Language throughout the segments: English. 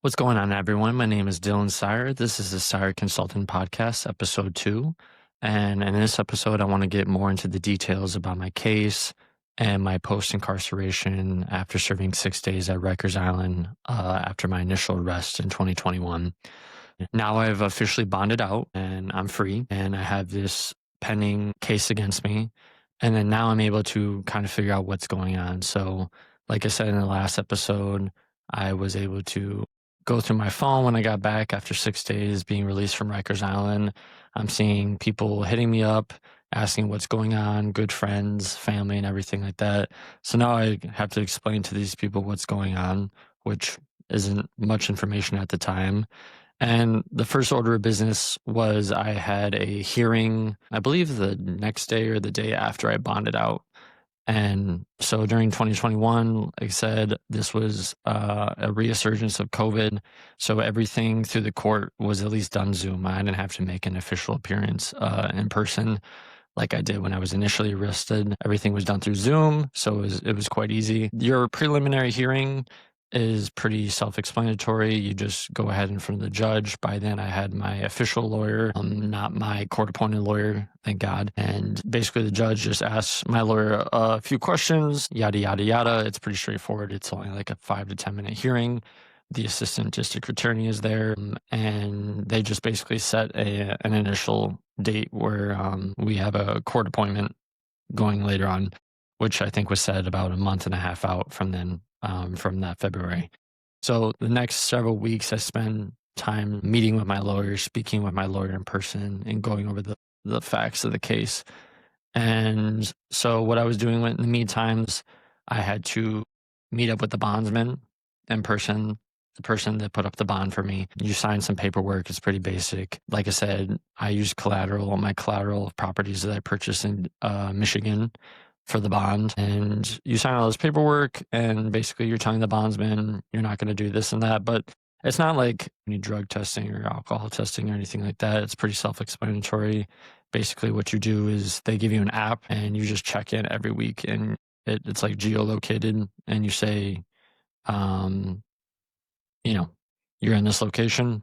What's going on, everyone? My name is Dylan Sire. This is the Sire Consultant Podcast, episode 2. And in this episode, I want to get more into the details about my case and my post incarceration after serving 6 days at Rikers Island after my initial arrest in 2021. Now I've officially bonded out and I'm free, and I have this pending case against me. And then now I'm able to kind of figure out what's going on. So, like I said in the last episode, I was able to go through my phone when I got back after 6 days being released from Rikers Island. I'm seeing people hitting me up, asking what's going on, good friends, family, and everything like that. So now I have to explain to these people what's going on, which isn't much information at the time. And the first order of business was I had a hearing, I believe the next day or the day after I bonded out. And so during 2021, like I said, this was a resurgence of COVID. So everything through the court was at least done Zoom. I didn't have to make an official appearance in person like I did when I was initially arrested. Everything was done through Zoom, so it was quite easy. Your preliminary hearing is pretty self-explanatory. You just go ahead in front of the judge. By then, I had my official lawyer, not my court-appointed lawyer, thank God. And basically, the judge just asks my lawyer a few questions, yada, yada, yada. It's pretty straightforward. It's only like a 5 to 10 minute hearing. The assistant district attorney is there, and they just basically set an initial date where we have a court appointment going later on, which I think was set about a month and a half out from then, from that February. So the next several weeks, I spend time meeting with my lawyer, speaking with my lawyer in person, and going over the facts of the case. And so what I was doing in the meantime is I had to meet up with the bondsman in person, the person that put up the bond for me. You sign some paperwork. It's pretty basic. Like I said, I used collateral, my collateral of properties that I purchased in Michigan for the bond. And you sign all this paperwork, and basically you're telling the bondsman you're not going to do this and that. But it's not like any drug testing or alcohol testing or anything like that. It's pretty self-explanatory. Basically, what you do is they give you an app, and you just check in every week, and it's like geolocated, and you say, um, you know, you're in this location.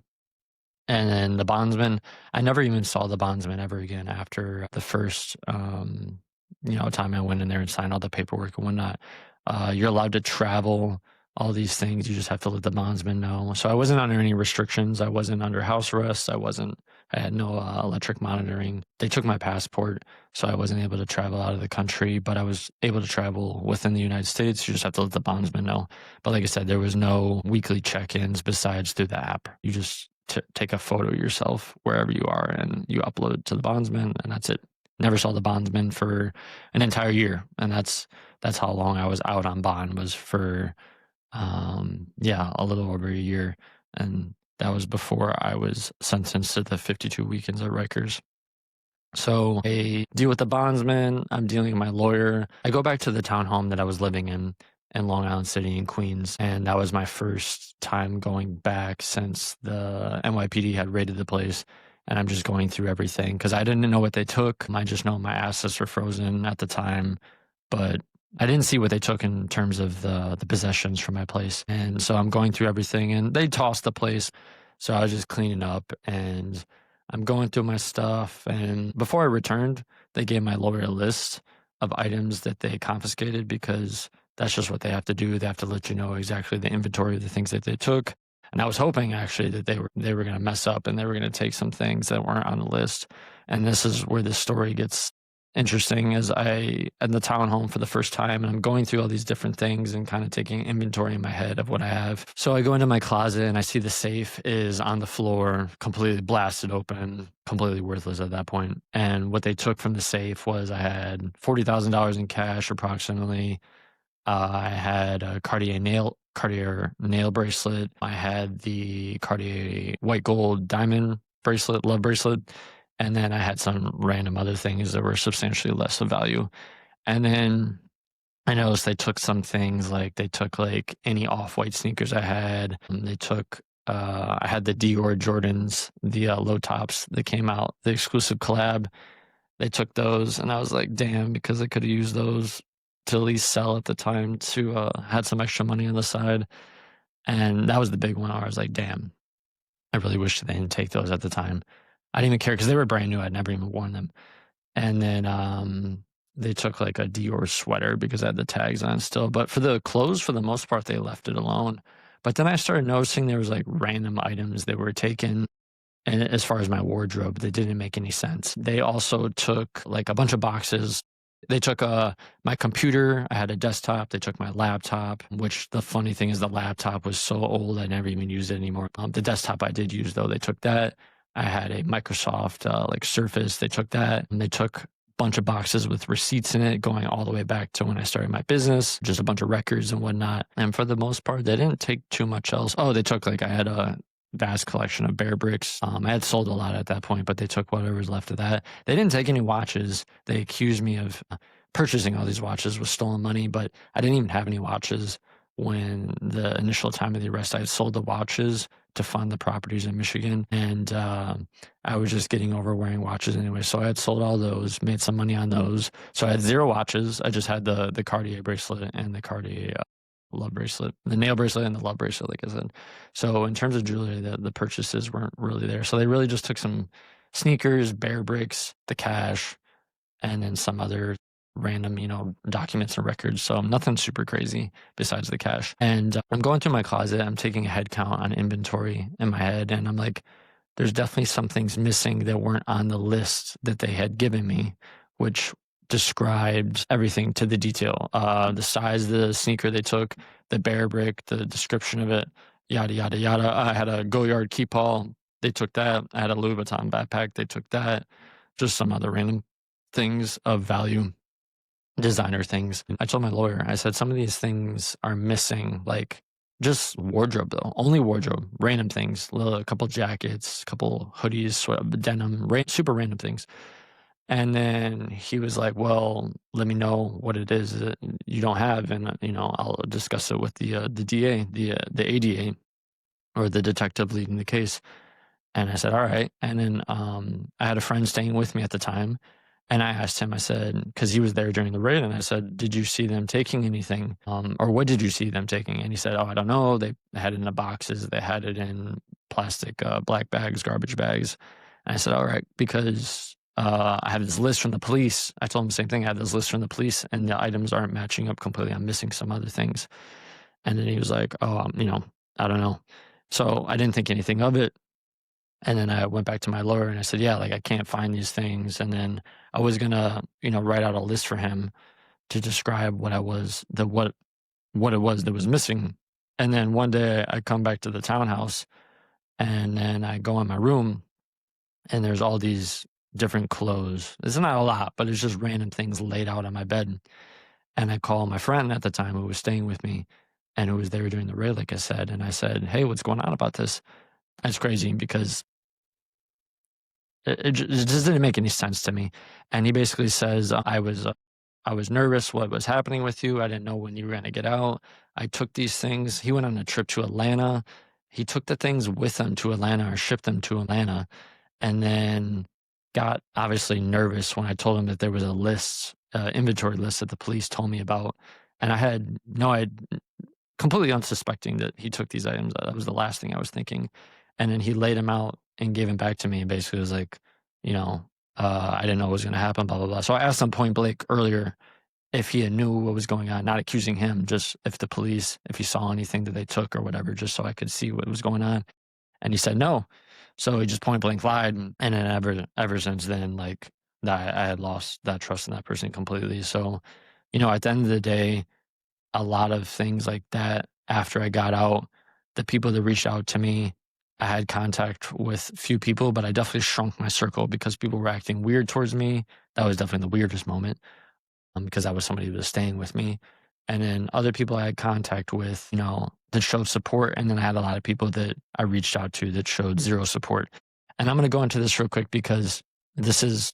And then the bondsman, I never even saw the bondsman ever again after the first, time I went in there and signed all the paperwork and whatnot. You're allowed to travel, all these things. You just have to let the bondsman know. So I wasn't under any restrictions. I wasn't under house arrest. I had no electric monitoring. They took my passport, so I wasn't able to travel out of the country, but I was able to travel within the United States. You just have to let the bondsman know. But like I said, there was no weekly check-ins besides through the app. You just take a photo of yourself wherever you are, and you upload it to the bondsman, and that's it. Never saw the bondsman for an entire year, and that's how long I was out on bond, was for a little over a year. And that was before I was sentenced to the 52 weekends at Rikers. So I deal with the bondsman. I'm dealing with my lawyer. I go back to the townhome that I was living in Long Island City in Queens. And that was my first time going back since the NYPD had raided the place. And I'm just going through everything because I didn't know what they took. I just know my assets were frozen at the time, but I didn't see what they took in terms of the possessions from my place. And so I'm going through everything, and they tossed the place. So I was just cleaning up, and I'm going through my stuff. And before I returned, they gave my lawyer a list of items that they confiscated, because that's just what they have to do. They have to let you know exactly the inventory of the things that they took. And I was hoping actually that they were going to mess up, and they were going to take some things that weren't on the list. And this is where the story gets interesting, as I in the townhome for the first time, and I'm going through all these different things and kind of taking inventory in my head of what I have. So I go into my closet, and I see the safe is on the floor, completely blasted open, completely worthless at that point. And what they took from the safe was I had $40,000 in cash approximately. I had a Cartier nail bracelet. I had the Cartier white gold diamond bracelet, love bracelet. And then I had some random other things that were substantially less of value. And then I noticed they took some things, like they took like any off-white sneakers I had. They took, I had the Dior Jordans, the low tops that came out, the exclusive collab. They took those, and I was like, damn, because I could have used those to at least sell at the time to had some extra money on the side. And that was the big one where I was like, damn, I really wish they didn't take those at the time. I didn't even care because they were brand new. I'd never even worn them. And then they took like a Dior sweater because I had the tags on still. But for the clothes, for the most part, they left it alone. But then I started noticing there was like random items that were taken. And as far as my wardrobe, that didn't make any sense. They also took like a bunch of boxes. They took my computer. I had a desktop. They took my laptop, which the funny thing is the laptop was so old I never even used it anymore. The desktop I did use though, they took that. I had a Microsoft like Surface. They took that, and they took a bunch of boxes with receipts in it going all the way back to when I started my business, just a bunch of records and whatnot. And for the most part, they didn't take too much else. Oh, they took like I had a vast collection of bear bricks. I had sold a lot at that point, but they took whatever was left of that. They didn't take any watches. They accused me of purchasing all these watches with stolen money, but I didn't even have any watches when the initial time of the arrest. I had sold the watches to fund the properties in Michigan, and I was just getting over wearing watches anyway. So I had sold all those, made some money on those. So I had 0 watches. I just had the Cartier bracelet and the Cartier love bracelet, the nail bracelet and the love bracelet, like I said. So in terms of jewelry, the purchases weren't really there. So they really just took some sneakers, bear bricks, the cash, and then some other random, documents and records. So nothing super crazy besides the cash. And I'm going through my closet. I'm taking a head count on inventory in my head, and I'm like, there's definitely some things missing that weren't on the list that they had given me, which described everything to the detail. The size of the sneaker they took, the bear brick, the description of it, yada, yada, yada. I had a Goyard Keepall. They took that. I had a Louis Vuitton backpack. They took that. Just some other random things of value, designer things. I told my lawyer, I said, some of these things are missing, like just wardrobe though, only wardrobe, random things, a couple jackets, a couple hoodies, denim, super random things. And then he was like, well, let me know what it is that you don't have. And, I'll discuss it with the DA, the ADA, or the detective leading the case. And I said, all right. And then I had a friend staying with me at the time. And I asked him, I said, because he was there during the raid, and I said, did you see them taking anything? Or what did you see them taking? And he said, oh, I don't know. They had it in the boxes. They had it in plastic black bags, garbage bags. And I said, all right, because I have this list from the police. I told him the same thing. I have this list from the police, and the items aren't matching up completely. I'm missing some other things. And then he was like, oh, I don't know. So I didn't think anything of it. And then I went back to my lawyer and I said, yeah, like I can't find these things. And then I was gonna, write out a list for him to describe what it was that was missing. And then one day I come back to the townhouse, and then I go in my room, and there's all these different clothes. It's not a lot, but it's just random things laid out on my bed. And I call my friend at the time who was staying with me and who was there during the raid, like I said. And I said, hey, what's going on about this? It's crazy because it just didn't make any sense to me. And he basically says, I was nervous what was happening with you. I didn't know when you were going to get out. I took these things. He went on a trip to Atlanta. He took the things with him to Atlanta, or shipped them to Atlanta, and then got obviously nervous when I told him that there was a list, inventory list that the police told me about. And I had completely unsuspecting that he took these items. That was the last thing I was thinking. And then he laid them out and gave them back to me, and basically was like, I didn't know what was going to happen, blah, blah, blah. So I asked him point blank earlier if he knew what was going on, not accusing him, just if he saw anything that they took or whatever, just so I could see what was going on. And he said no. So he just point blank lied. And then ever since then, like, I had lost that trust in that person completely. So, at the end of the day, a lot of things like that after I got out, the people that reached out to me, I had contact with a few people, but I definitely shrunk my circle because people were acting weird towards me. That was definitely the weirdest moment, because that was somebody who was staying with me. And then other people I had contact with, that showed support. And then I had a lot of people that I reached out to that showed 0 support. And I'm going to go into this real quick because this is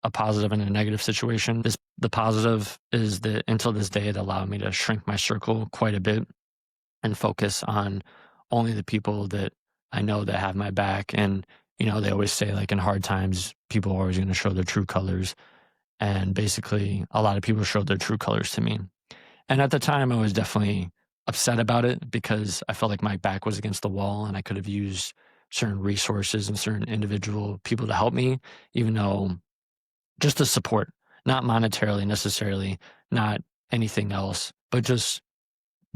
a positive and a negative situation. The positive is that until this day, it allowed me to shrink my circle quite a bit and focus on only the people that I know that have my back. And, they always say, like, in hard times, people are always going to show their true colors. And basically, a lot of people showed their true colors to me. And at the time, I was definitely upset about it because I felt like my back was against the wall and I could have used certain resources and certain individual people to help me, even though just the support, not monetarily necessarily, not anything else, but just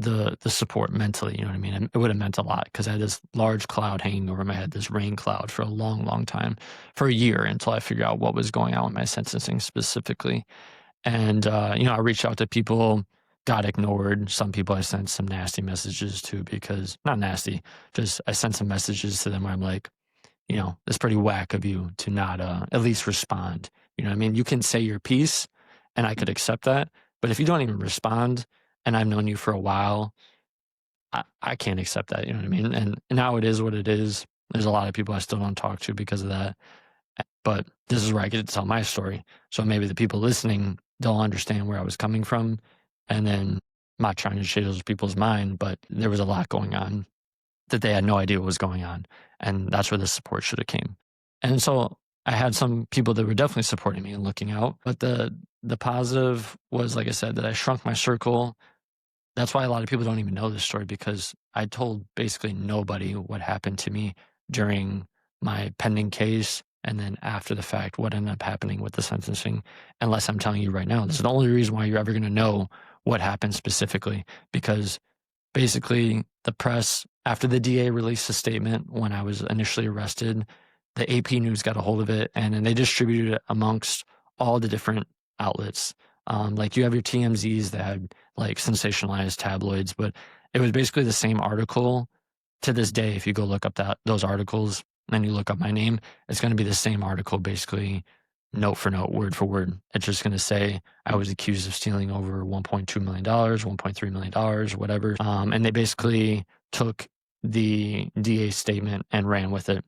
the support mentally, you know what I mean? It would have meant a lot because I had this large cloud hanging over my head, this rain cloud for a long, long time, for a year until I figured out what was going on with my sentencing specifically. And, I reached out to people, got ignored. Some people I sent some nasty messages to because, not nasty, just I sent some messages to them where I'm like, it's pretty whack of you to not at least respond. You know what I mean? You can say your piece and I could accept that. But if you don't even respond and I've known you for a while, I can't accept that. You know what I mean? And now it is what it is. There's a lot of people I still don't talk to because of that. But this is where I get to tell my story. So maybe the people listening don't understand where I was coming from. And then I'm not trying to change those people's mind, but there was a lot going on that they had no idea what was going on. And that's where the support should have came. And so I had some people that were definitely supporting me and looking out. But the positive was, like I said, that I shrunk my circle. That's why a lot of people don't even know this story, because I told basically nobody what happened to me during my pending case and then after the fact, what ended up happening with the sentencing, unless I'm telling you right now. This is the only reason why you're ever going to know what happened specifically, because basically the press, after the DA released a statement when I was initially arrested, the AP News got a hold of it and then they distributed it amongst all the different outlets. Like you have your TMZs that had like sensationalized tabloids, but it was basically the same article. To this day, if you go look up those articles and then you look up my name, it's going to be the same article, basically note for note, word for word. It's just going to say I was accused of stealing over $1.2 million, $1.3 million, whatever. And they basically took the DA statement and ran with it.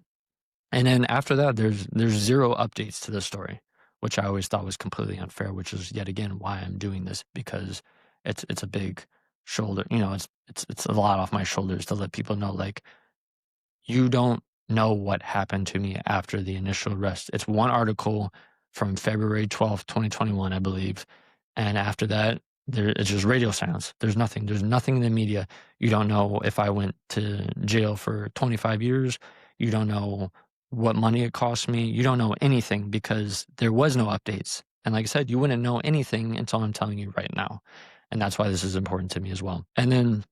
And then after that, there's zero updates to the story, which I always thought was completely unfair, which is yet again why I'm doing this, because it's a big shoulder, it's a lot off my shoulders to let people know, like, you don't know what happened to me after the initial arrest. It's one article from February 12th, 2021, I believe. And after that, it's just radio silence. There's nothing. There's nothing in the media. You don't know if I went to jail for 25 years. You don't know what money it cost me. You don't know anything because there was no updates. And like I said, you wouldn't know anything until I'm telling you right now. And that's why this is important to me as well. And then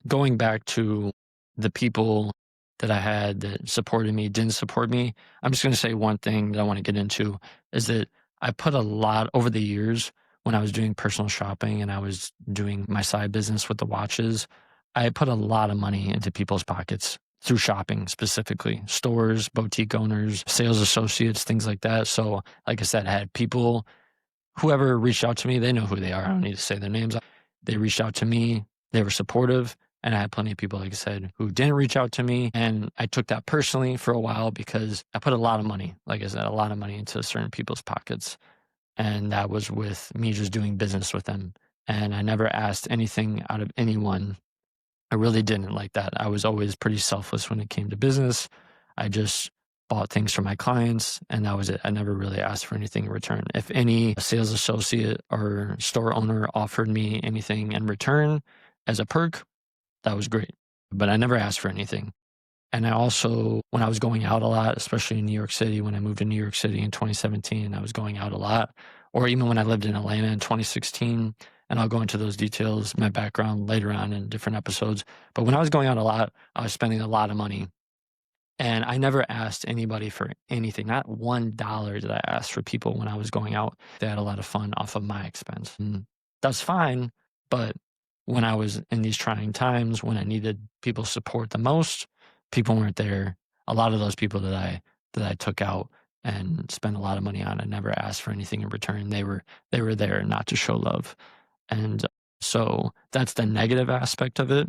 going back to the people that I had that supported me, didn't support me, I'm just going to say one thing that I want to get into is that I put a lot over the years when I was doing personal shopping and I was doing my side business with the watches. I put a lot of money into people's pockets through shopping, specifically stores, boutique owners, sales associates, things like that. So, like I said, I had people, whoever reached out to me, they know who they are. I don't need to say their names. They reached out to me. They were supportive. And I had plenty of people, like I said, who didn't reach out to me. And I took that personally for a while because I put a lot of money, like I said, a lot of money into certain people's pockets. And that was with me just doing business with them. And I never asked anything out of anyone. I really didn't like that. I was always pretty selfless when it came to business. I just bought things for my clients and that was it. I never really asked for anything in return. If any sales associate or store owner offered me anything in return as a perk, that was great. But I never asked for anything. And I also, when I was going out a lot, especially in New York City, when I moved to New York City in 2017, I was going out a lot. Or even when I lived in Atlanta in 2016, and I'll go into those details, my background later on in different episodes. But when I was going out a lot, I was spending a lot of money. And I never asked anybody for anything. Not $1 did I ask for people when I was going out. They had a lot of fun off of my expense. And that's fine. But when I was in these trying times, when I needed people's support the most, people weren't there. A lot of those people that I took out and spent a lot of money on, I never asked for anything in return. They were there not to show love. And so that's the negative aspect of it.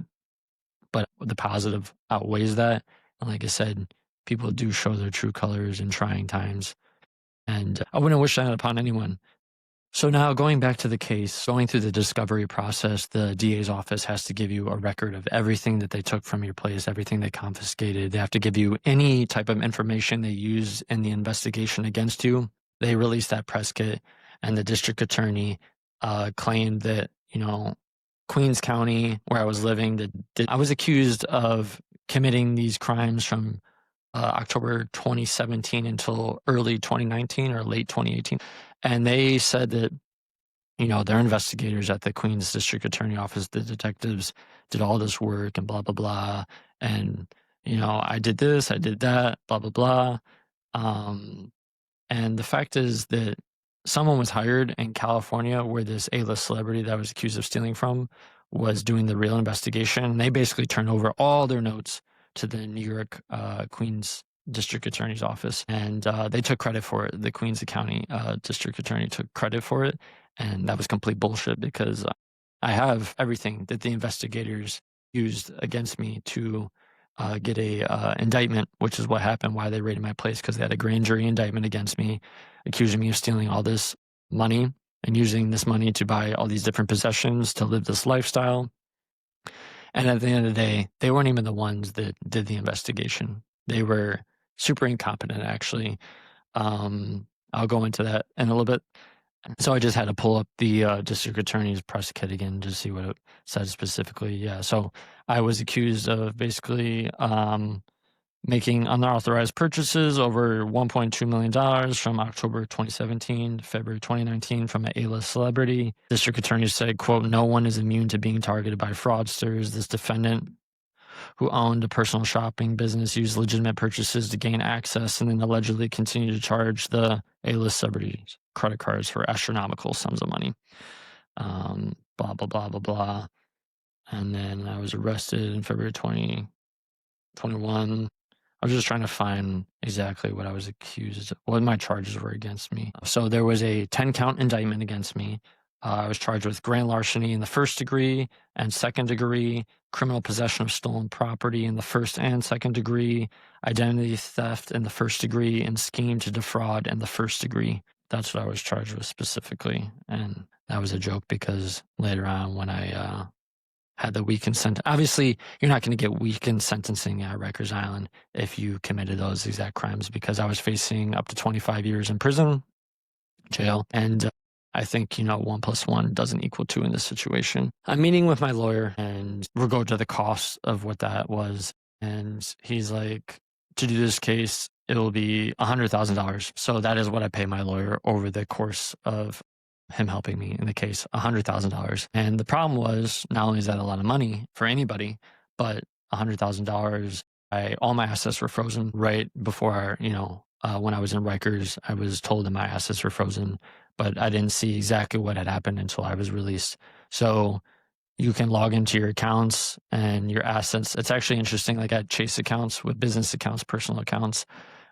But the positive outweighs that. And like I said, people do show their true colors in trying times. And I wouldn't wish that upon anyone. So now going back to the case, going through the discovery process, the DA's office has to give you a record of everything that they took from your place, everything they confiscated. They have to give you any type of information they use in the investigation against you. They released that press kit and the district attorney claimed that, Queens County where I was living. I was accused of committing these crimes from October 2017 until early 2019 or late 2018. And they said that, their investigators at the Queens District Attorney Office, the detectives, did all this work and blah, blah, blah. And, I did this, I did that, blah, blah, blah. And the fact is that someone was hired in California where this A-list celebrity that I was accused of stealing from was doing the real investigation. They basically turned over all their notes to the New York Queens District Attorney's Office, and they took credit for it. The Queens County District Attorney took credit for it, and that was complete bullshit because I have everything that the investigators used against me to get a indictment, which is what happened, why they raided my place, because they had a grand jury indictment against me, accusing me of stealing all this money and using this money to buy all these different possessions to live this lifestyle. And at the end of the day, they weren't even the ones that did the investigation. They were super incompetent, actually. I'll go into that in a little bit. So I just had to pull up the district attorney's press kit again to see what it said specifically. Yeah, so I was accused of basically making unauthorized purchases over $1.2 million from October 2017 to February 2019 from an A-list celebrity. District attorney said, quote, "No one is immune to being targeted by fraudsters. This defendant, who owned a personal shopping business, used legitimate purchases to gain access and then allegedly continued to charge the A-list celebrities credit cards for astronomical sums of money." Blah, blah, blah, blah, blah. And then I was arrested in February 2021. I was just trying to find exactly what I was accused of, what my charges were against me. So there was a 10-count indictment against me. I was charged with grand larceny in the first degree and second degree, criminal possession of stolen property in the first and second degree, identity theft in the first degree, and scheme to defraud in the first degree. That's what I was charged with specifically. And that was a joke because later on when I had the weakened sentence, obviously you're not going to get weakened sentencing at Rikers Island if you committed those exact crimes, because I was facing up to 25 years in prison, jail, and I think, 1 + 1 doesn't equal 2 in this situation. I'm meeting with my lawyer and we'll go to the cost of what that was. And he's like, to do this case, it will be $100,000. So that is what I pay my lawyer over the course of him helping me in the case, $100,000. And the problem was, not only is that a lot of money for anybody, but $100,000, all my assets were frozen right before, when I was in Rikers. I was told that my assets were frozen, but I didn't see exactly what had happened until I was released. So you can log into your accounts and your assets. It's actually interesting, like at Chase accounts with business accounts, personal accounts,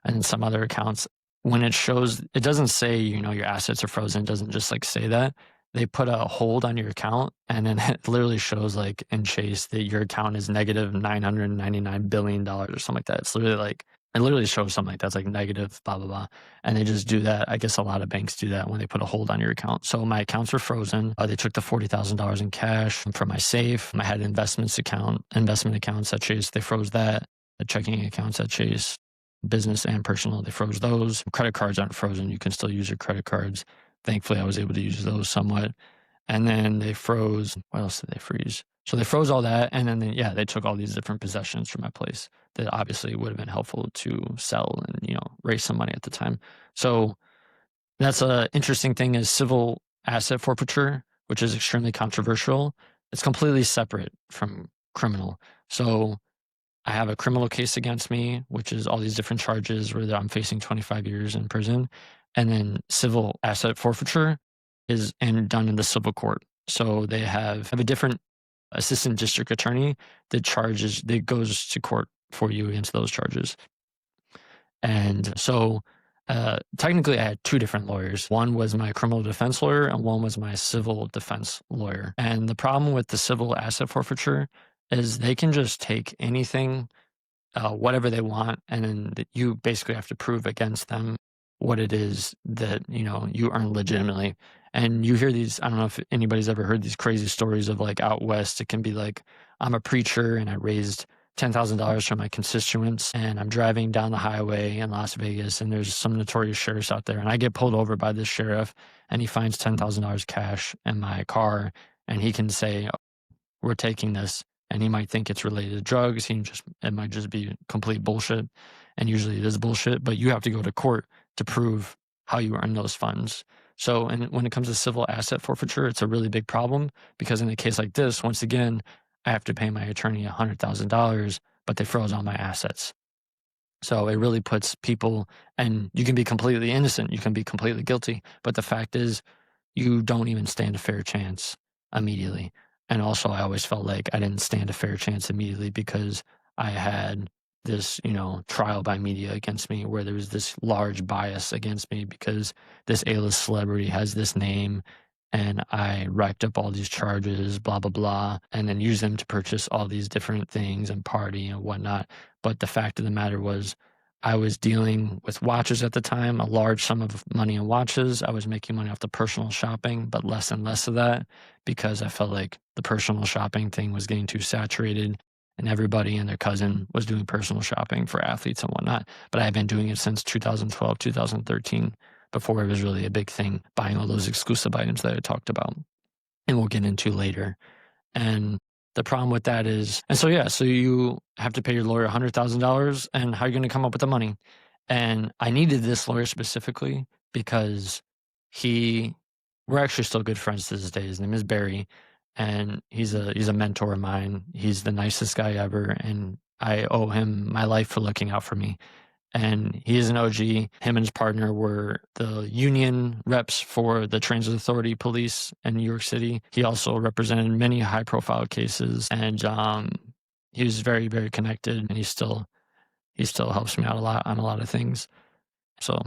and some other accounts. When it shows, it doesn't say, your assets are frozen. It doesn't just say that. They put a hold on your account, and then it literally shows like in Chase that your account is negative $999 billion or something like that. It's literally it literally shows something like that's like negative, blah, blah, blah. And they just do that. I guess a lot of banks do that when they put a hold on your account. So my accounts were frozen. They took the $40,000 in cash from my safe. I had investment accounts at Chase. They froze that. The checking accounts at Chase, business and personal, they froze those. Credit cards aren't frozen. You can still use your credit cards. Thankfully, I was able to use those somewhat. And then they froze, what else did they freeze? So they froze all that. And then, they took all these different possessions from my place that obviously would have been helpful to sell and, raise some money at the time. So that's an interesting thing is civil asset forfeiture, which is extremely controversial. It's completely separate from criminal. So I have a criminal case against me, which is all these different charges where I'm facing 25 years in prison. And then civil asset forfeiture is done in the civil court. So they have a different assistant district attorney that goes to court for you against those charges. And so technically I had 2 different lawyers. One was my criminal defense lawyer and one was my civil defense lawyer. And the problem with the civil asset forfeiture is they can just take anything, whatever they want, and then you basically have to prove against them what it is that, you earn legitimately. And you hear these, I don't know if anybody's ever heard these crazy stories of like out west. It can be like, I'm a preacher and I raised $10,000 from my constituents and I'm driving down the highway in Las Vegas and there's some notorious sheriffs out there and I get pulled over by this sheriff and he finds $10,000 cash in my car and he can say, we're taking this, and he might think it's related to drugs. It might just be complete bullshit. And usually it is bullshit, but you have to go to court to prove how you earn those funds. So, and when it comes to civil asset forfeiture, it's a really big problem because in a case like this, once again, I have to pay my attorney $100,000, but they froze all my assets. So it really puts people, and you can be completely innocent, you can be completely guilty, but the fact is, you don't even stand a fair chance immediately. And also, I always felt like I didn't stand a fair chance immediately because I had this, trial by media against me where there was this large bias against me because this A-list celebrity has this name and I racked up all these charges, blah, blah, blah, and then used them to purchase all these different things and party and whatnot. But the fact of the matter was, I was dealing with watches at the time, a large sum of money in watches. I was making money off the personal shopping, but less and less of that because I felt like the personal shopping thing was getting too saturated and everybody and their cousin was doing personal shopping for athletes and whatnot. But I had been doing it since 2012, 2013, before it was really a big thing, buying all those exclusive items that I talked about and we'll get into later. And the problem with that is, and so yeah, so you have to pay your lawyer $100,000, and how are you going to come up with the money? And I needed this lawyer specifically because we're actually still good friends to this day. His name is Barry, and he's a mentor of mine. He's the nicest guy ever, and I owe him my life for looking out for me. And he is an OG. Him and his partner were the union reps for the Transit Authority Police in New York City. He also represented many high-profile cases, and he was very, very connected. And he still helps me out a lot on a lot of things. So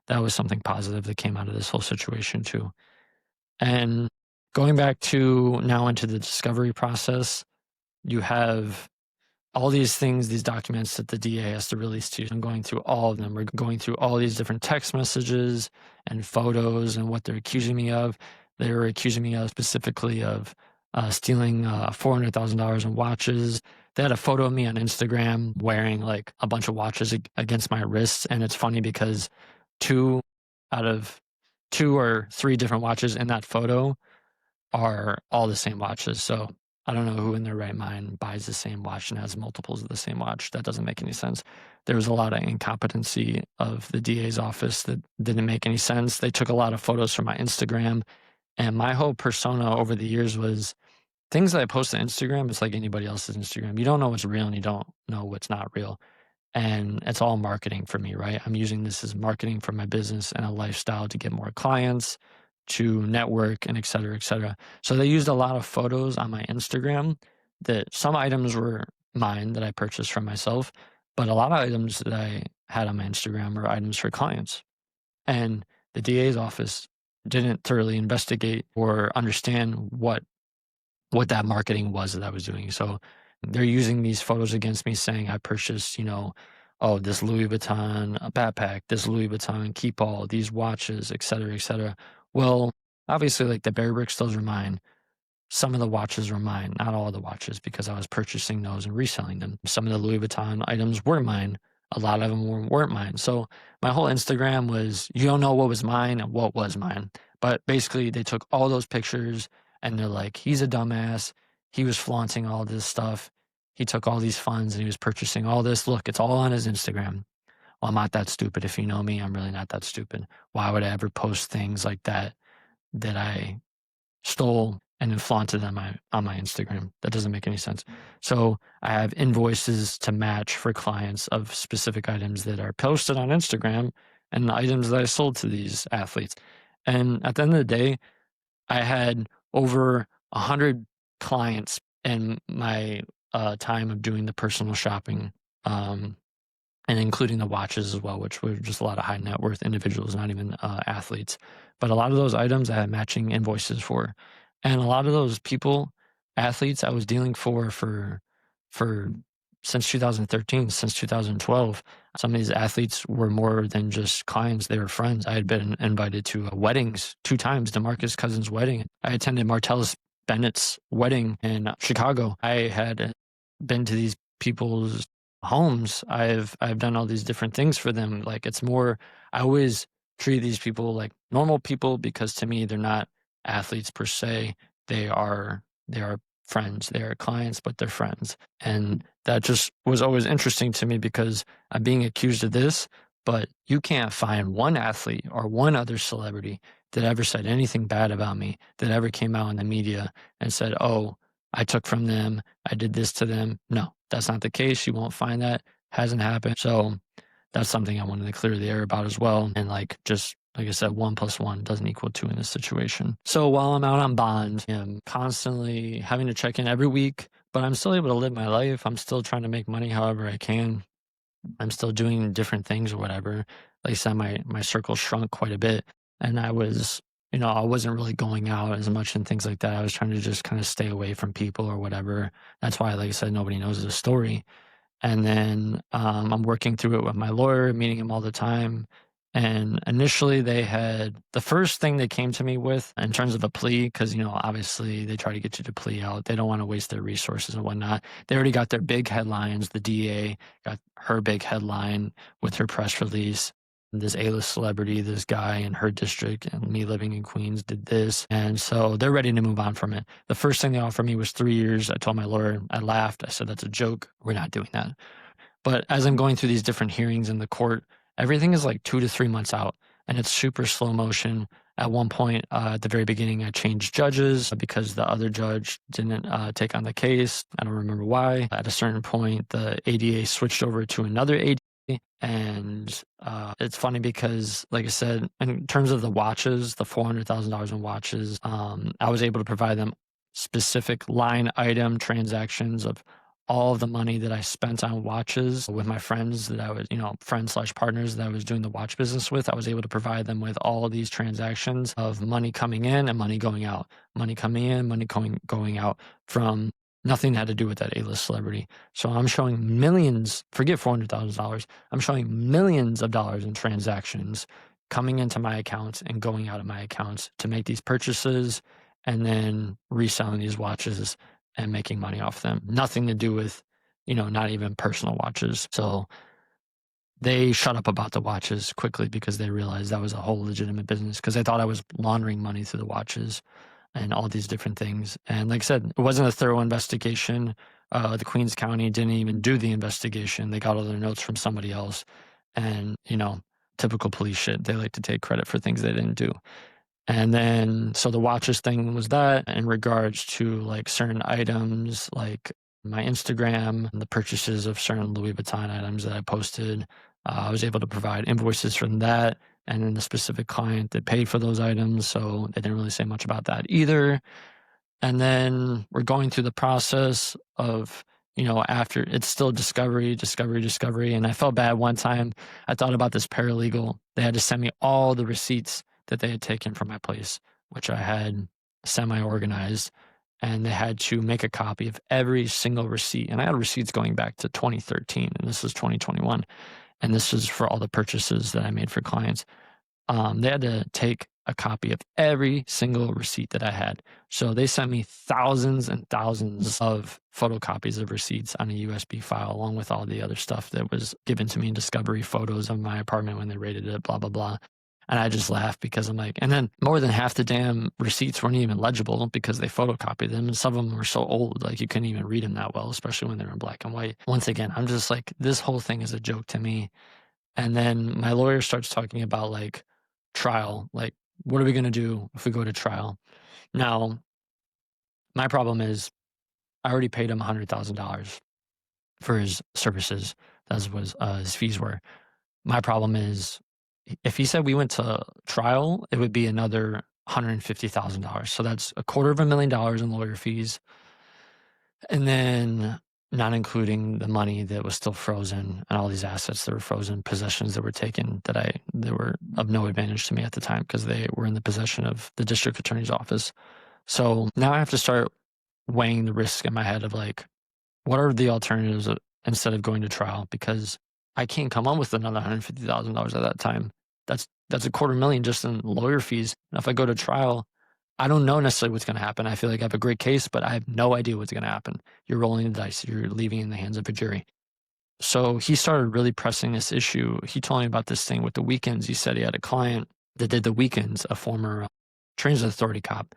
that was something positive that came out of this whole situation too. And going back to now into the discovery process, you have all these things, these documents that the DA has to release to you. I'm going through all of them. We're going through all these different text messages and photos and what they're accusing me of. They were accusing me of specifically of stealing $400,000 in watches. They had a photo of me on Instagram wearing like a bunch of watches against my wrists. And it's funny because 2 out of 2 or 3 different watches in that photo are all the same watches. So I don't know who in their right mind buys the same watch and has multiples of the same watch. That doesn't make any sense. There was a lot of incompetency of the DA's office that didn't make any sense. They took a lot of photos from my Instagram, and my whole persona over the years was things that I post on Instagram. It's like anybody else's Instagram. You don't know what's real and you don't know what's not real. And it's all marketing for me, right? I'm using this as marketing for my business and a lifestyle to get more clients, to network, and et cetera, et cetera. So they used a lot of photos on my Instagram that some items were mine that I purchased from myself, but a lot of items that I had on my Instagram were items for clients. And the DA's office didn't thoroughly investigate or understand what that marketing was that I was doing. So they're using these photos against me saying I purchased, this Louis Vuitton backpack, this Louis Vuitton Keepall, these watches, et cetera, et cetera. Well, obviously, like the Bear Bricks, those are mine. Some of the watches were mine, not all the watches, because I was purchasing those and reselling them. Some of the Louis Vuitton items were mine. A lot of them weren't mine. So my whole Instagram was, you don't know what was mine and what was mine. But basically, they took all those pictures and they're like, he's a dumbass. He was flaunting all this stuff. He took all these funds and he was purchasing all this. Look, it's all on his Instagram. Well, I'm not that stupid. If you know me, I'm really not that stupid. Why would I ever post things like that I stole and then flaunted them on my Instagram? That doesn't make any sense. So I have invoices to match for clients of specific items that are posted on Instagram and the items that I sold to these athletes. And at the end of the day, I had over 100 clients in my time of doing the personal shopping, and including the watches as well, which were just a lot of high net worth individuals, not even athletes. But a lot of those items I had matching invoices for. And a lot of those people, athletes, I was dealing for since 2013, since 2012. Some of these athletes were more than just clients, they were friends. I had been invited to weddings 2 times, DeMarcus Cousins' wedding. I attended Martellus Bennett's wedding in Chicago. I had been to these people's homes. I've done all these different things for them. Like it's more, I always treat these people like normal people because to me, they're not athletes per se. They are friends. They're clients, but they're friends. And that just was always interesting to me because I'm being accused of this, but you can't find one athlete or one other celebrity that ever said anything bad about me, that ever came out in the media and said, oh, I took from them, I did this to them. No, that's not the case. You won't find that. Hasn't happened. So that's something I wanted to clear the air about as well. And like I said, 1+1 doesn't equal 2 in this situation. So while I'm out on bond, I'm constantly having to check in every week, but I'm still able to live my life. I'm still trying to make money however I can. I'm still doing different things or whatever. Like I said, my circle shrunk quite a bit. And I wasn't really going out as much and things like that. I was trying to just kind of stay away from people or whatever. That's why, like I said, nobody knows the story. And then I'm working through it with my lawyer, meeting him all the time. And initially, the first thing they came to me with in terms of a plea, because, obviously they try to get you to plea out. They don't want to waste their resources and whatnot. They already got their big headlines. The DA got her big headline with her press release. This A-list celebrity, this guy in her district, and me living in Queens did this. And so they're ready to move on from it. The first thing they offered me was 3 years. I told my lawyer, I laughed. I said, that's a joke. We're not doing that. But as I'm going through these different hearings in the court, everything is like 2 to 3 months out, and it's super slow motion. At one point, at the very beginning, I changed judges because the other judge didn't take on the case. I don't remember why. At a certain point, the ADA switched over to another ADA. And it's funny because, like I said, in terms of the watches, the $400,000 in watches, I was able to provide them specific line item transactions of all of the money that I spent on watches with my friends that I was, friends/partners that I was doing the watch business with. I was able to provide them with all of these transactions of money coming in and money going out, money coming in, money going out from nothing that had to do with that A-list celebrity. So I'm showing millions, forget $400,000. I'm showing millions of dollars in transactions coming into my accounts and going out of my accounts to make these purchases and then reselling these watches and making money off them. Nothing to do with, not even personal watches. So they shut up about the watches quickly because they realized that was a whole legitimate business because they thought I was laundering money through the watches and all these different things. And like I said, it wasn't a thorough investigation. The Queens County didn't even do the investigation. They got all their notes from somebody else. And, typical police shit. They like to take credit for things they didn't do. And then, so the watches thing was that in regards to like certain items, like my Instagram, the purchases of certain Louis Vuitton items that I posted, I was able to provide invoices from that. And then the specific client that paid for those items. So they didn't really say much about that either. And then we're going through the process of, after it's still discovery. And I felt bad one time. I thought about this paralegal. They had to send me all the receipts that they had taken from my place, which I had semi-organized. And they had to make a copy of every single receipt. And I had receipts going back to 2013, and this is 2021. And this was for all the purchases that I made for clients. They had to take a copy of every single receipt that I had. So they sent me thousands and thousands of photocopies of receipts on a USB file, along with all the other stuff that was given to me in discovery, photos of my apartment when they raided it, blah, blah, blah. And I just laughed because I'm like, and then more than half the damn receipts weren't even legible because they photocopied them. And some of them were so old, like you couldn't even read them that well, especially when they're in black and white. Once again, I'm just like, this whole thing is a joke to me. And then my lawyer starts talking about like trial, like, what are we going to do if we go to trial? Now, my problem is I already paid him $100,000 for his services. That was his fees were. My problem is if he said we went to trial, it would be another $150,000. So that's $250,000 in lawyer fees. And then not including the money that was still frozen and all these assets that were frozen, possessions that were taken that were of no advantage to me at the time because they were in the possession of the district attorney's office. So now I have to start weighing the risk in my head of like, what are the alternatives instead of going to trial? Because I can't come up with another $150,000 at that time. That's $250,000 just in lawyer fees. And if I go to trial, I don't know necessarily what's going to happen. I feel like I have a great case, but I have no idea what's going to happen. You're rolling the dice. You're leaving it in the hands of a jury. So he started really pressing this issue. He told me about this thing with the weekends. He said he had a client that did the weekends, a former transit authority cop.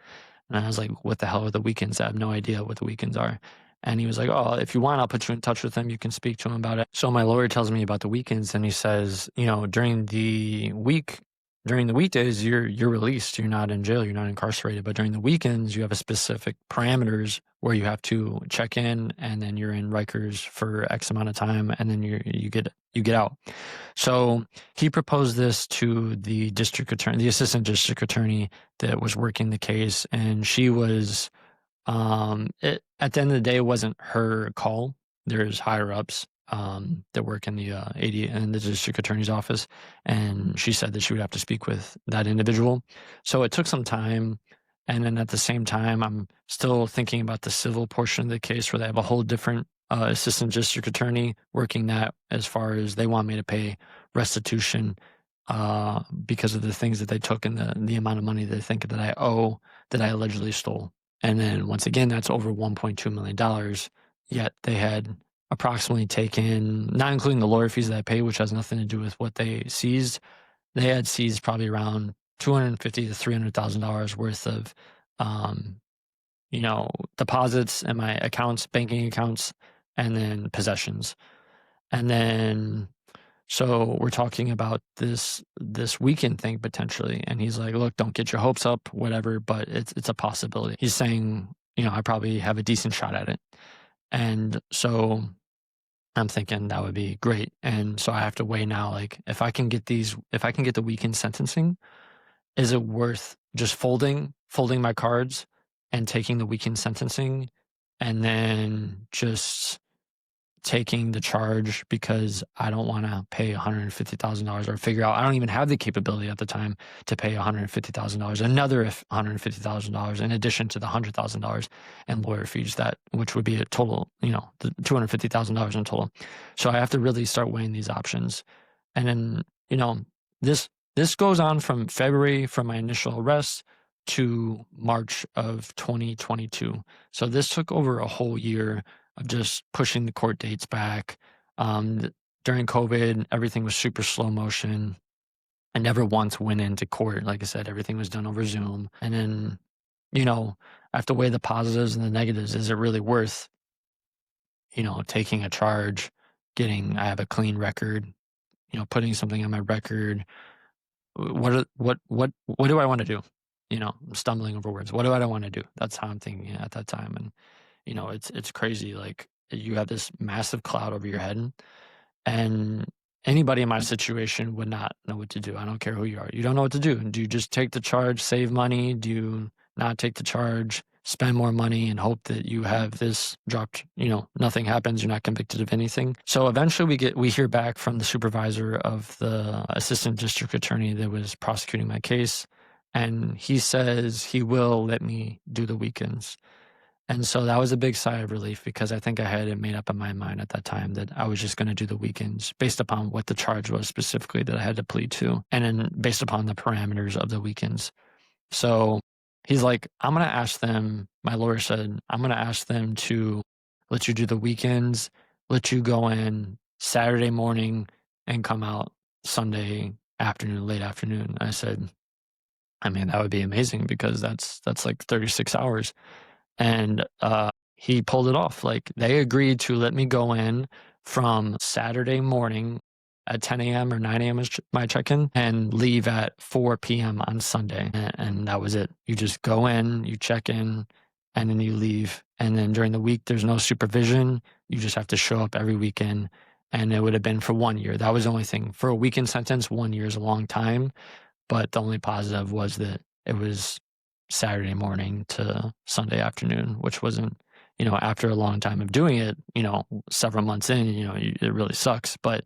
And I was like, what the hell are the weekends? I have no idea what the weekends are. And he was like, oh, if you want, I'll put you in touch with him. You can speak to him about it. So my lawyer tells me about the weekends, and he says, during the weekdays, you're released. You're not in jail. You're not incarcerated. But during the weekends, you have a specific parameters where you have to check in, and then you're in Rikers for X amount of time, and then you get out. So he proposed this to the district attorney, the assistant district attorney that was working the case, and she was at the end of the day, it wasn't her call. There's higher ups that work in the AD and the district attorney's office, and she said that she would have to speak with that individual. So it took some time, and then at the same time, I'm still thinking about the civil portion of the case where they have a whole different assistant district attorney working that, as far as they want me to pay restitution because of the things that they took and the amount of money they think that I owe that I allegedly stole. And then once again, that's over $1.2 million. Yet they had approximately taken, not including the lawyer fees that I paid, which has nothing to do with what they seized. They had seized probably around $250,000 to $300,000 worth of, deposits in my accounts, banking accounts, and then possessions. And then, so we're talking about this weekend thing potentially, and he's like, look, don't get your hopes up, whatever, but it's a possibility. He's saying, I probably have a decent shot at it. And so I'm thinking that would be great. And so I have to weigh now, like, if I can get the weekend sentencing, is it worth just folding my cards and taking the weekend sentencing and then just taking the charge because I don't want to pay $150,000 or figure out, I don't even have the capability at the time to pay $150,000, another $150,000 in addition to the $100,000 and lawyer fees, which would be a total, the $250,000 in total. So I have to really start weighing these options. And then, this goes on from February, from my initial arrest, to March of 2022. So this took over a whole year of just pushing the court dates back. During COVID, everything was super slow motion. I never once went into court. Like I said, everything was done over Zoom. And then, I have to weigh the positives and the negatives. Is it really worth, taking a charge, I have a clean record, putting something on my record? What do I want to do? I'm stumbling over words. What do I want to do? That's how I'm thinking at that time. And it's crazy. Like, you have this massive cloud over your head, and anybody in my situation would not know what to do. I don't care who you are. You don't know what to do. Do you just take the charge, save money? Do you not take the charge, spend more money, and hope that you have this dropped, nothing happens, you're not convicted of anything? So eventually we hear back from the supervisor of the assistant district attorney that was prosecuting my case, and he says he will let me do the weekends. And so that was a big sigh of relief, because I think I had it made up in my mind at that time that I was just going to do the weekends based upon what the charge was specifically that I had to plead to, and then based upon the parameters of the weekends. So he's like, I'm going to ask them, my lawyer said, I'm going to ask them to let you do the weekends, let you go in Saturday morning and come out Sunday afternoon, late afternoon. I said, I mean, that would be amazing, because that's like 36 hours. And he pulled it off. Like, they agreed to let me go in from Saturday morning at 10 a.m. or 9 a.m. is my check-in, and leave at 4 p.m. on Sunday. And that was it. You just go in, you check in, and then you leave. And then during the week, there's no supervision. You just have to show up every weekend. And it would have been for 1 year. That was the only thing. For a weekend sentence, 1 year is a long time. But the only positive was that it was Saturday morning to Sunday afternoon, which wasn't, after a long time of doing it, several months in, it really sucks. But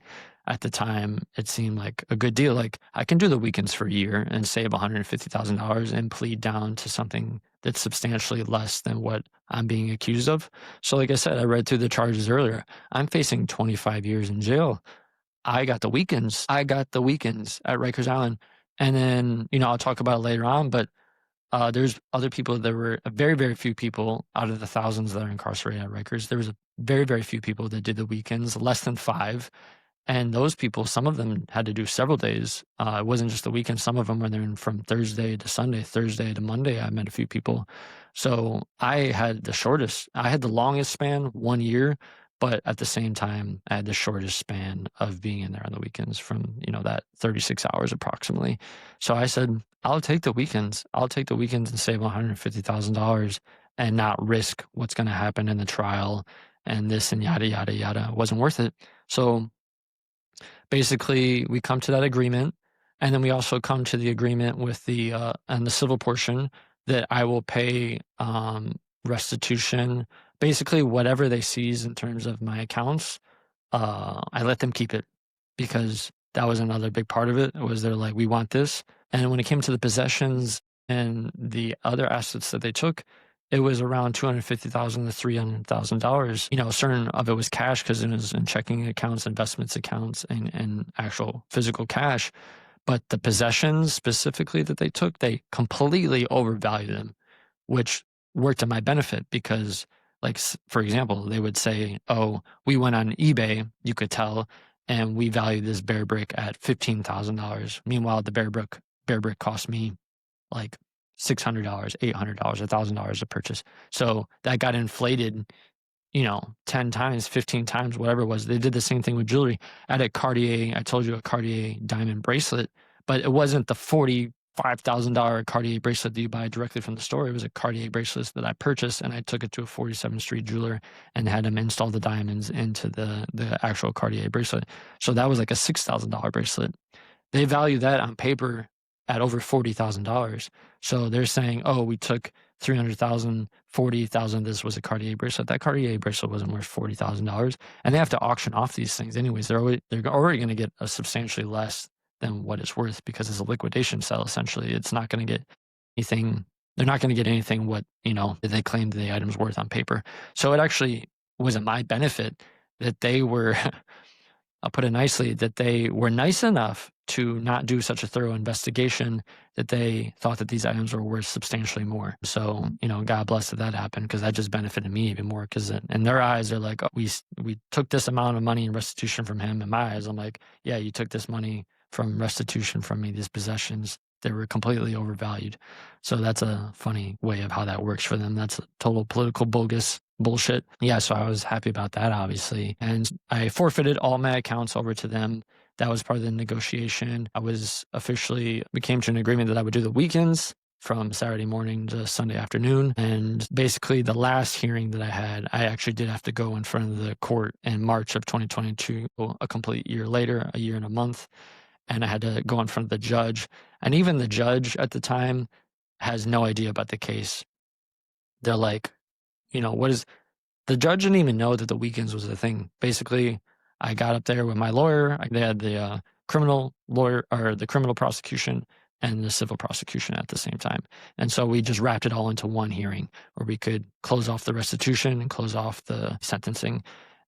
at the time, it seemed like a good deal. Like, I can do the weekends for a year and save $150,000 and plead down to something that's substantially less than what I'm being accused of. So like I said, I read through the charges earlier. I'm facing 25 years in jail. I got the weekends at Rikers Island. And then, I'll talk about it later on, but there's other people. There were very, very few people out of the thousands that are incarcerated at Rikers. There was very, very few people that did the weekends, less than 5. And those people, some of them had to do several days. It wasn't just the weekend. Some of them were there from Thursday to Sunday, Thursday to Monday. I met a few people. So I had the longest span, 1 year, but at the same time, I had the shortest span of being in there on the weekends from, that 36 hours approximately. So I said, I'll take the weekends. I'll take the weekends and save $150,000 and not risk what's going to happen in the trial and this and yada, yada, yada. It wasn't worth it. So basically, we come to that agreement, and then we also come to the agreement with and the civil portion that I will pay restitution, basically whatever they seize in terms of my accounts. I let them keep it because that was another big part of it. Was they're like, we want this, and when it came to the possessions and the other assets that they took, it was around $250,000 to $300,000. Certain of it was cash because it was in checking accounts, investments accounts, and actual physical cash. But the possessions specifically that they took, they completely overvalued them, which worked to my benefit because, like, for example, they would say, oh, we went on eBay, you could tell, and we valued this bear brick at $15,000. Meanwhile, the bear brick cost me like $600, $800, $1,000 a purchase. So that got inflated, 10 times, 15 times, whatever it was. They did the same thing with jewelry. I had a Cartier, I told you, a Cartier diamond bracelet, but it wasn't the $45,000 Cartier bracelet that you buy directly from the store. It was a Cartier bracelet that I purchased, and I took it to a 47th Street jeweler and had him install the diamonds into the actual Cartier bracelet. So that was like a $6,000 bracelet. They value that on paper at over $40,000. So they're saying, oh, we took $300,000, $40,000. This was a Cartier bracelet. That Cartier bracelet wasn't worth $40,000, and they have to auction off these things anyways. They're already going to get a substantially less than what it's worth because it's a liquidation sale. Essentially, it's not going to get anything. They're not going to get anything what they claimed the item's worth on paper. So it actually was at my benefit that they were. I'll put it nicely, that they were nice enough to not do such a thorough investigation that they thought that these items were worth substantially more. So, God bless that happened because that just benefited me even more because in their eyes, they're like, oh, we took this amount of money in restitution from him. In my eyes, I'm like, yeah, you took this money from restitution from me, these possessions. They were completely overvalued. So that's a funny way of how that works for them. That's a total political bogus bullshit. Yeah, so I was happy about that, obviously. And I forfeited all my accounts over to them. That was part of the negotiation. We came to an agreement that I would do the weekends from Saturday morning to Sunday afternoon. And basically the last hearing that I had, I actually did have to go in front of the court in March of 2022, a complete year later, a year and a month. And I had to go in front of the judge. And even the judge at the time has no idea about the case. They're like, the judge didn't even know that the weekends was a thing. Basically, I got up there with my lawyer. They had the criminal lawyer or the criminal prosecution and the civil prosecution at the same time. And so we just wrapped it all into one hearing where we could close off the restitution and close off the sentencing.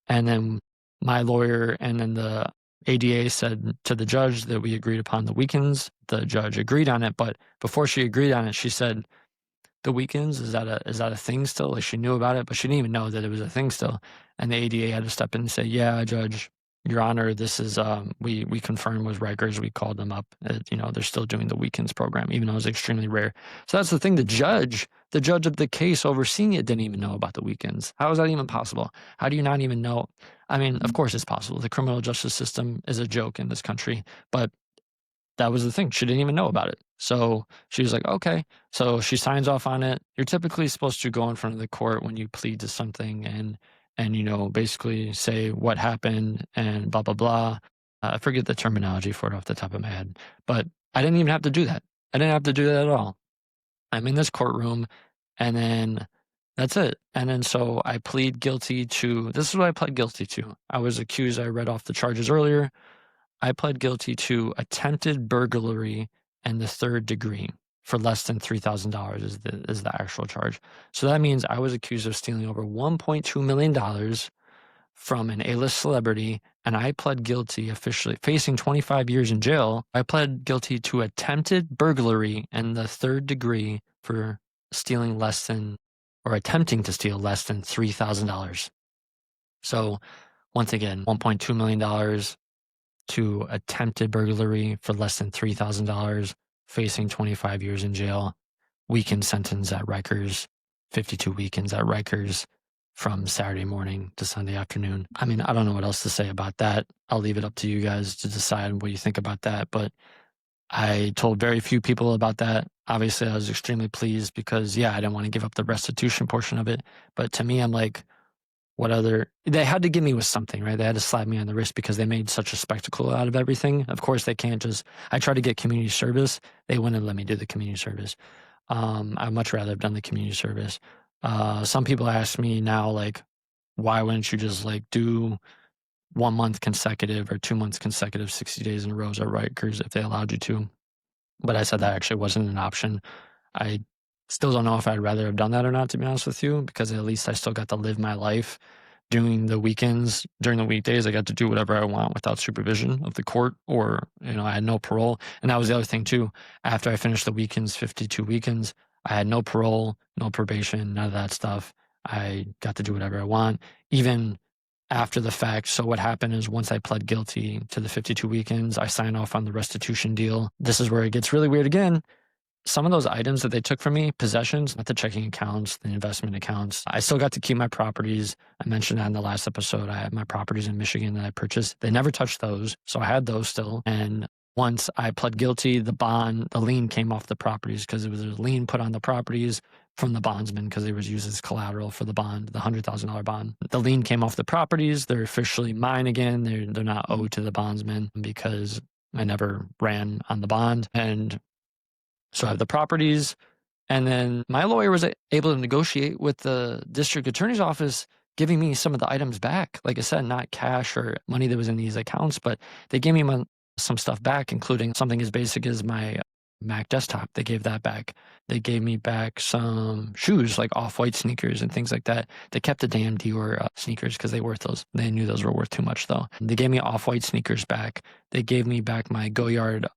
And then my lawyer and then the ADA said to the judge that we agreed upon the weekends. The judge agreed on it, but before she agreed on it, she said, the weekends, is that a thing still? Like, she knew about it, but she didn't even know that it was a thing still. And the ADA had to step in and say, yeah, Judge, Your Honor, this is, we confirmed with Rikers, we called them up, they're still doing the weekends program, even though it was extremely rare. So that's the thing, the judge of the case overseeing it didn't even know about the weekends. How is that even possible? How do you not even know? I mean, of course it's possible. The criminal justice system is a joke in this country, but that was the thing. She didn't even know about it. So she was like, okay. So she signs off on it. You're typically supposed to go in front of the court when you plead to something and basically say what happened and blah, blah, blah. I forget the terminology for it off the top of my head, but I didn't even have to do that. I didn't have to do that at all. I'm in this courtroom and then that's it. And then so I plead guilty to, this is what I pled guilty to. I was accused, I read off the charges earlier. I pled guilty to attempted burglary and the third degree for less than $3,000 is the actual charge. So that means I was accused of stealing over $1.2 million from an A-list celebrity, and I pled guilty officially, facing 25 years in jail. I pled guilty to attempted burglary and the third degree for stealing attempting to steal less than $3,000. So once again, $1.2 million. to attempted burglary for less than $3,000, facing 25 years in jail, weekend sentence at Rikers, 52 weekends at Rikers from Saturday morning to Sunday afternoon. I mean, I don't know what else to say about that. I'll leave it up to you guys to decide what you think about that, but I told very few people about that. Obviously, I was extremely pleased because, yeah, I didn't want to give up the restitution portion of it. But to me, I'm like, what other, they had to give me with something, right? They had to slap me on the wrist because they made such a spectacle out of everything. Of course, they can't just, I tried to get community service. They wouldn't let me do the community service. I'd much rather have done the community service. Some people ask me now, like, why wouldn't you just like do 1 month consecutive or 2 months consecutive 60 days in a row at Rikers if they allowed you to? But I said that actually wasn't an option. I still don't know if I'd rather have done that or not, to be honest with you, because at least I still got to live my life during the weekends. During the weekdays, I got to do whatever I want without supervision of the court, or, I had no parole. And that was the other thing too. After I finished the weekends, 52 weekends, I had no parole, no probation, none of that stuff. I got to do whatever I want, even after the fact. So what happened is once I pled guilty to the 52 weekends, I signed off on the restitution deal. This is where it gets really weird again. Some of those items that they took from me, possessions, not the checking accounts, the investment accounts, I still got to keep my properties. I mentioned that in the last episode. I had my properties in Michigan that I purchased. They never touched those. So I had those still. And once I pled guilty, the lien came off the properties because it was a lien put on the properties from the bondsman because it was used as collateral for the bond, the $100,000 bond. The lien came off the properties. They're officially mine again. They're not owed to the bondsman because I never ran on the bond. And so I have the properties. And then my lawyer was able to negotiate with the district attorney's office, giving me some of the items back. Like I said, not cash or money that was in these accounts, but they gave me some stuff back, including something as basic as my Mac desktop. They gave that back. They gave me back some shoes, like Off-White sneakers and things like that. They kept the damn Dior sneakers because they worth those. They knew those were worth too much, though. They gave me Off-White sneakers back. They gave me back my Goyard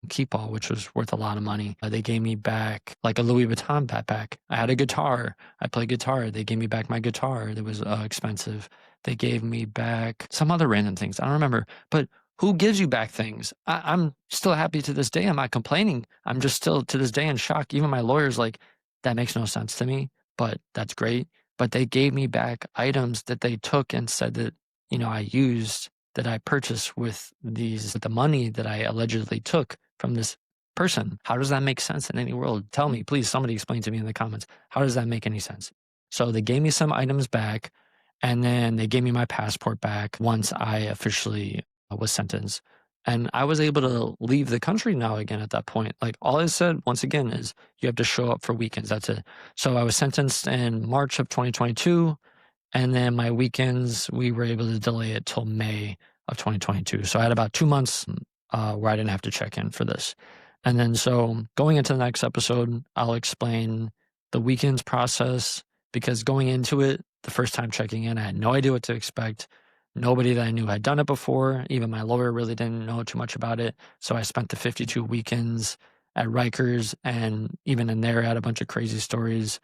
keep all, which was worth a lot of money. They gave me back like a Louis Vuitton backpack. I had a guitar. I played guitar. They gave me back my guitar that was expensive. They gave me back some other random things. I don't remember, but who gives you back things? I'm still happy to this day. I'm not complaining. I'm just still to this day in shock. Even my lawyer's like, that makes no sense to me, but that's great. But they gave me back items that they took and said that, I used, that I purchased with the money that I allegedly took from this person. How does that make sense in any world? Tell me, please, somebody explain to me in the comments. How does that make any sense? So they gave me some items back, and then they gave me my passport back once I officially was sentenced. And I was able to leave the country now again at that point. Like all I said, once again, is you have to show up for weekends. That's it. So I was sentenced in March of 2022. And then my weekends, we were able to delay it till May of 2022. So I had about 2 months where I didn't have to check in for this. And then so going into the next episode, I'll explain the weekends process, because going into it, the first time checking in, I had no idea what to expect. Nobody that I knew had done it before. Even my lawyer really didn't know too much about it. So I spent the 52 weekends at Rikers, and even in there, I had a bunch of crazy stories,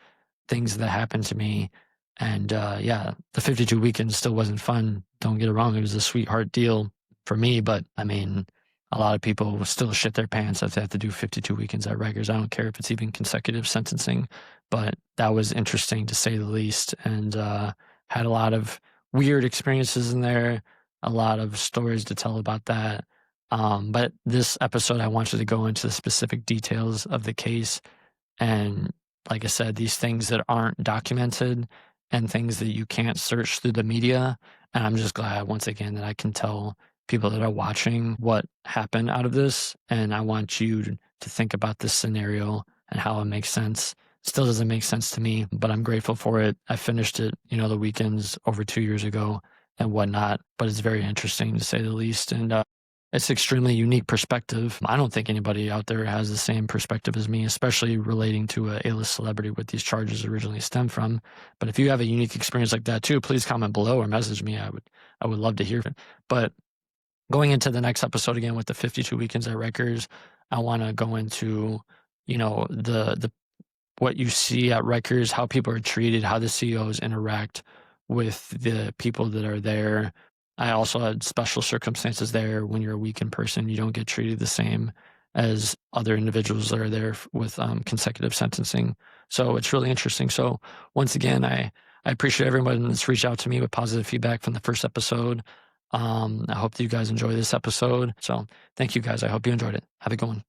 things that happened to me. And yeah, the 52 weekends still wasn't fun. Don't get it wrong. It was a sweetheart deal for me, but I mean, a lot of people still shit their pants if they have to do 52 weekends at Rikers. I don't care if it's even consecutive sentencing, but that was interesting to say the least. And had a lot of weird experiences in there, a lot of stories to tell about that. But this episode, I want you to go into the specific details of the case. And like I said, these things that aren't documented and things that you can't search through the media. And I'm just glad, once again, that I can tell people that are watching what happened out of this. And I want you to think about this scenario and how it makes sense. Still doesn't make sense to me, but I'm grateful for it. I finished it, the weekends over 2 years ago and whatnot, but it's very interesting to say the least. And it's extremely unique perspective. I don't think anybody out there has the same perspective as me, especially relating to a A-list celebrity what these charges originally stem from. But if you have a unique experience like that too, please comment below or message me. I would love to hear it. But going into the next episode again with the 52 weekends at Rikers, I want to go into, the what you see at Rikers, how people are treated, how the CEOs interact with the people that are there, I also had special circumstances there. When you're a weekend person, you don't get treated the same as other individuals that are there with consecutive sentencing. So it's really interesting. So once again, I appreciate everyone that's reached out to me with positive feedback from the first episode. I hope that you guys enjoy this episode. So thank you guys. I hope you enjoyed it. Have a good one.